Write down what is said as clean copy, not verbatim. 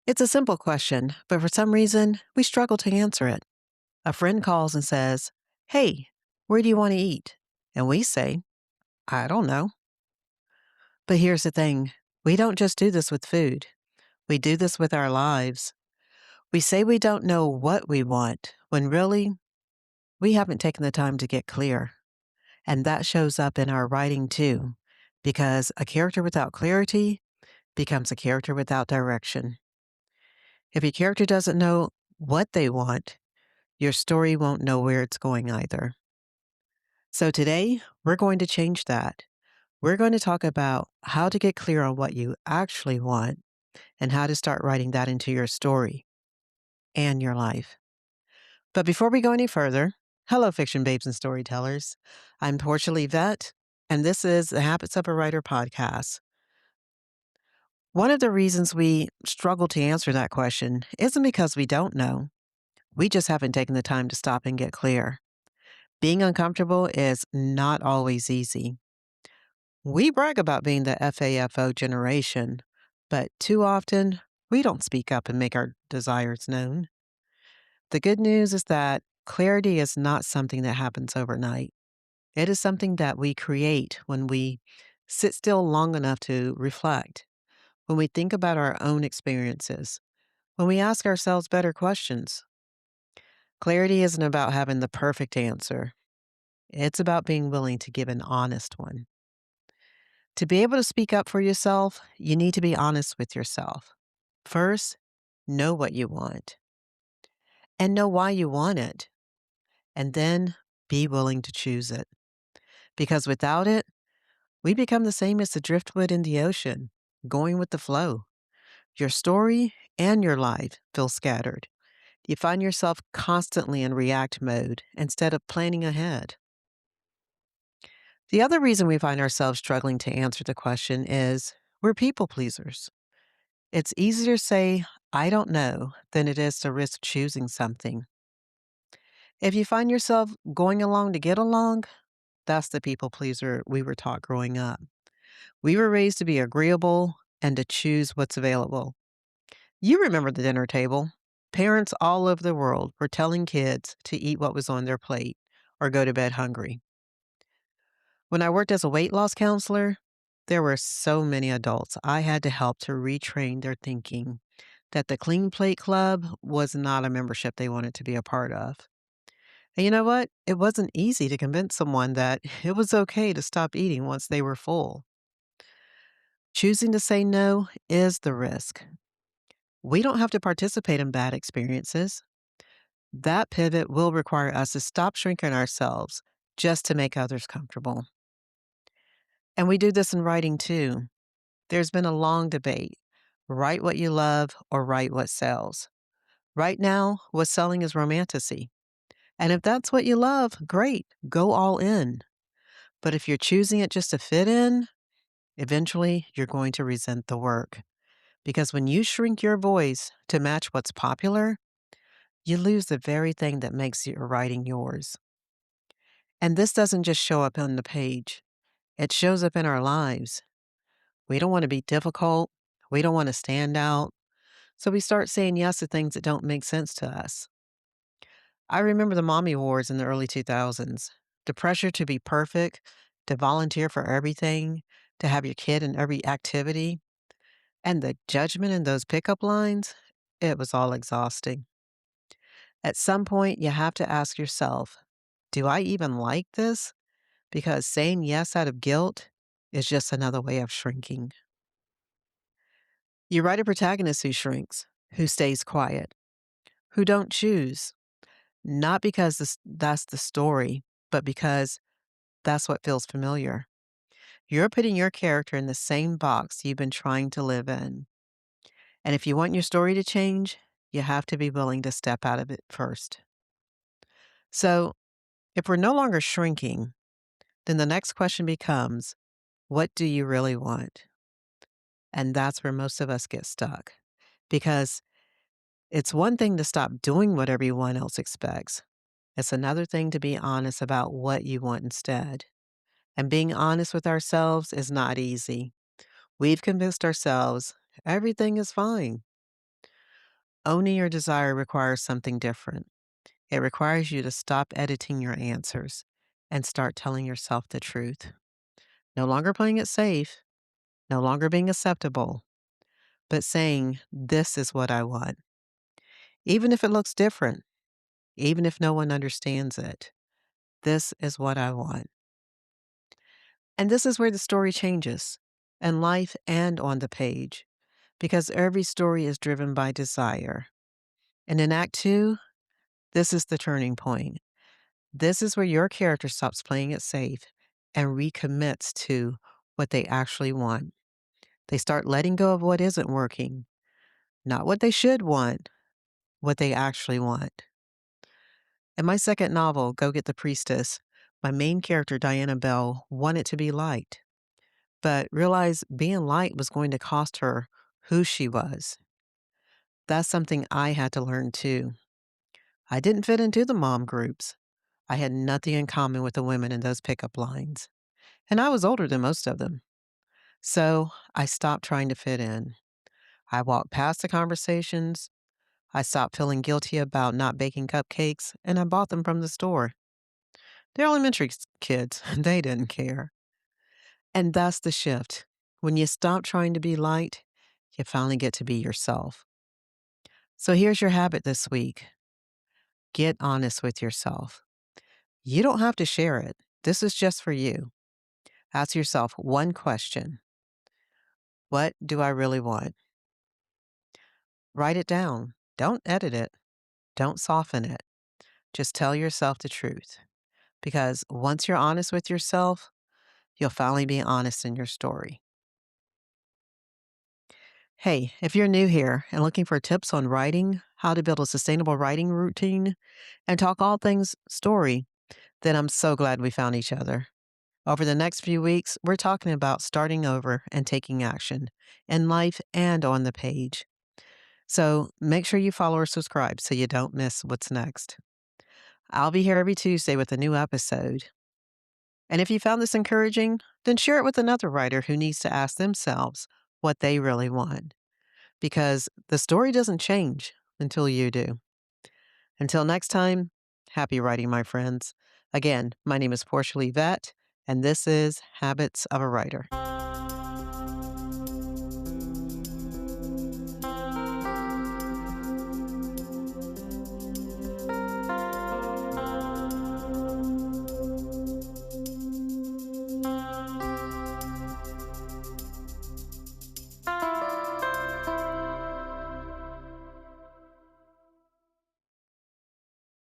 It's a simple question, but for some reason, we struggle to answer it. A friend calls and says, "Hey, where do you want to eat?" And we say, "I don't know." But here's the thing, we don't just do this with food, we do this with our lives. We say we don't know what we want, when really, we haven't taken the time to get clear. And that shows up in our writing too, because a character without clarity becomes a character without direction. If your character doesn't know what they want, your story won't know where it's going either. So today, we're going to change that. We're going to talk about how to get clear on what you actually want and how to start writing that into your story and your life. But before we go any further, hello, fiction babes and storytellers. I'm Portia Lee Vet, and this is the Habits of a Writer podcast. One of the reasons we struggle to answer that question isn't because we don't know, we just haven't taken the time to stop and get clear. Being uncomfortable is not always easy. We brag about being the FAFO generation, but too often we don't speak up and make our desires known. The good news is that clarity is not something that happens overnight. It is something that we create when we sit still long enough to reflect, when we think about our own experiences, when we ask ourselves better questions. Clarity isn't about having the perfect answer, it's about being willing to give an honest one. To be able to speak up for yourself, you need to be honest with yourself. First, know what you want and know why you want it, and then be willing to choose it. Because without it, we become the same as the driftwood in the ocean, going with the flow. Your story and your life feel scattered. You find yourself constantly in react mode instead of planning ahead. The other reason we find ourselves struggling to answer the question is we're people pleasers. It's easier to say, "I don't know," than it is to risk choosing something. If you find yourself going along to get along, that's the people pleaser we were taught growing up. We were raised to be agreeable and to choose what's available. You remember the dinner table. Parents all over the world were telling kids to eat what was on their plate or go to bed hungry. When I worked as a weight loss counselor, there were so many adults I had to help to retrain their thinking that the Clean Plate Club was not a membership they wanted to be a part of. And you know what? It wasn't easy to convince someone that it was okay to stop eating once they were full. Choosing to say no is the risk. We don't have to participate in bad experiences. That pivot will require us to stop shrinking ourselves just to make others comfortable. And we do this in writing too. There's been a long debate. Write what you love or write what sells. Right now, what's selling is romantasy. And if that's what you love, great, go all in. But if you're choosing it just to fit in, eventually you're going to resent the work. Because when you shrink your voice to match what's popular, you lose the very thing that makes your writing yours. And this doesn't just show up on the page, it shows up in our lives. We don't want to be difficult, we don't want to stand out, so we start saying yes to things that don't make sense to us. I remember the mommy wars in the early 2000s. The pressure to be perfect, to volunteer for everything, to have your kid in every activity, and the judgment in those pickup lines, it was all exhausting. At some point, you have to ask yourself, do I even like this? Because saying yes out of guilt is just another way of shrinking. You write a protagonist who shrinks, who stays quiet, who don't choose, not because that's the story, but because that's what feels familiar. You're putting your character in the same box you've been trying to live in. And if you want your story to change, you have to be willing to step out of it first. So, if we're no longer shrinking, then the next question becomes, what do you really want? And that's where most of us get stuck. Because it's one thing to stop doing what everyone else expects. It's another thing to be honest about what you want instead. And being honest with ourselves is not easy. We've convinced ourselves everything is fine. Owning your desire requires something different. It requires you to stop editing your answers and start telling yourself the truth. No longer playing it safe, no longer being acceptable, but saying, "This is what I want." Even if it looks different, even if no one understands it, this is what I want. And this is where the story changes, in life and on the page, because every story is driven by desire. And in Act Two, this is the turning point. This is where your character stops playing it safe and recommits to what they actually want. They start letting go of what isn't working, not what they should want, what they actually want. In my second novel, Go Get the Priestess, my main character, Diana Bell, wanted to be liked, but realized being liked was going to cost her who she was. That's something I had to learn too. I didn't fit into the mom groups. I had nothing in common with the women in those pickup lines, and I was older than most of them. So I stopped trying to fit in. I walked past the conversations. I stopped feeling guilty about not baking cupcakes, and I bought them from the store. They're elementary kids. They didn't care. And that's the shift. When you stop trying to be liked, you finally get to be yourself. So here's your habit this week. Get honest with yourself. You don't have to share it. This is just for you. Ask yourself one question. What do I really want? Write it down. Don't edit it. Don't soften it. Just tell yourself the truth. Because once you're honest with yourself, you'll finally be honest in your story. Hey, if you're new here and looking for tips on writing, how to build a sustainable writing routine, and talk all things story, then I'm so glad we found each other. Over the next few weeks, we're talking about starting over and taking action in life and on the page. So make sure you follow or subscribe so you don't miss what's next. I'll be here every Tuesday with a new episode. And if you found this encouraging, then share it with another writer who needs to ask themselves what they really want. Because the story doesn't change until you do. Until next time, happy writing, my friends. Again, my name is Portia Lee Vett, and this is Habits of a Writer.